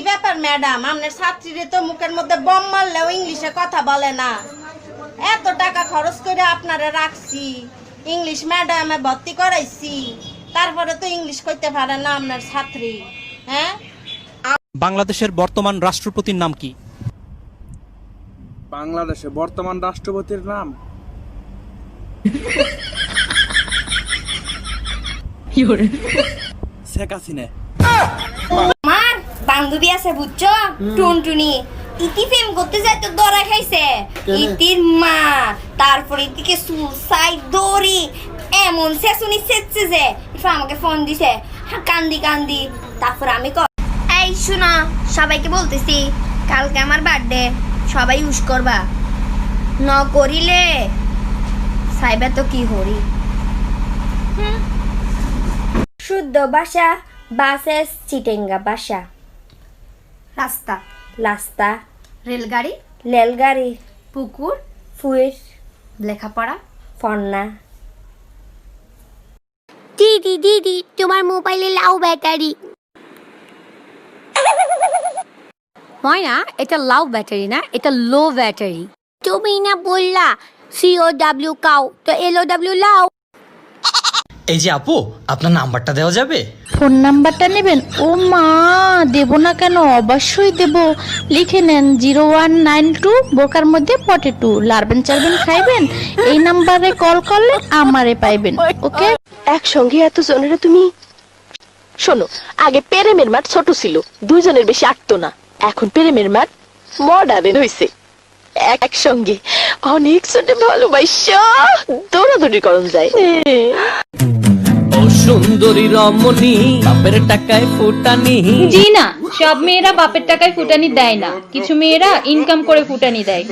ব্যাপার ম্যাডাম, আপনার ছাত্রীরে তো মুখের মধ্যে বম মারলেও ইংলিশে কথা বলে না। এত টাকা খরচ করে আপনারে রাখছি, ইংলিশ ম্যাডামে ভর্তি করাইছি, তারপরে তো ইংলিশ কইতে পারে না আপনার ছাত্রী। হ্যাঁ, বাংলাদেশের বর্তমান রাষ্ট্রপতির নাম কি? বাংলাদেশের বর্তমান রাষ্ট্রপতির নাম শেখ হাসিনা। আমার বান্ধবী আছে বুঝছো, টুনটুনি, ইতি ফেম করতে যায় তো দরা খাইছে ইতির মা। তারপরে ইতিকে সুসাই দড়ি এমন শেষুনি শেষছে যে আমাকে ফোন দিছে, কান্দি কান্দি। তারপর আমি এই শোনা, সবাইকে বলতেছি কালকে আমার বার্থডে, সবাই উইশ করবা, ন করিলে সাইবা তো কি হরি। শুদ্ধ ভাষা বাসেস চিটেঙ্গা ভাষা। রাস্তা রাস্তা, রেলগাড়ি রেলগাড়ি, পুকুর ফুয়ের, লেখাপড়া ফন্না। দিদি দিদি তোমার মোবাইলে লাউ ব্যাটারি। ময়না, এটা লাউ ব্যাটারি না, এটা লো ব্যাটারি। তুমি না বললা COW কাউ, তো LOW লাউ। এই যে আপু, আপনার নাম্বারটা দেওয়া যাবে? ফোন নাম্বারটা নেবেন? ও মা, দেব না কেন, অবশ্যই দেব। লিখে নেন 0192 বোকার মধ্যে পটেটো, লারবেন চারবেন খাইবেন, এই নাম্বারে কল করলে আমারে পাইবেন। ওকে, একসঙ্গে এত জনের তুমি শোনো, আগে প্রেমের মাঠ ছোট ছিল, দুইজনের বেশি আটতো না, এখন প্রেমের মাঠ মডার্ন হইছে, একসঙ্গে অনেক ছোট ভালোবাসা দৌড়াদৌড়ি করন যায়। ও সুন্দরী রমণী, বাপের টাকায় ফুটানি। জি না, সব মেয়েরা বাপের টাকায় ফুটানি দেয় না, কিছু মেয়েরা ইনকাম করে ফুটানি দেয়।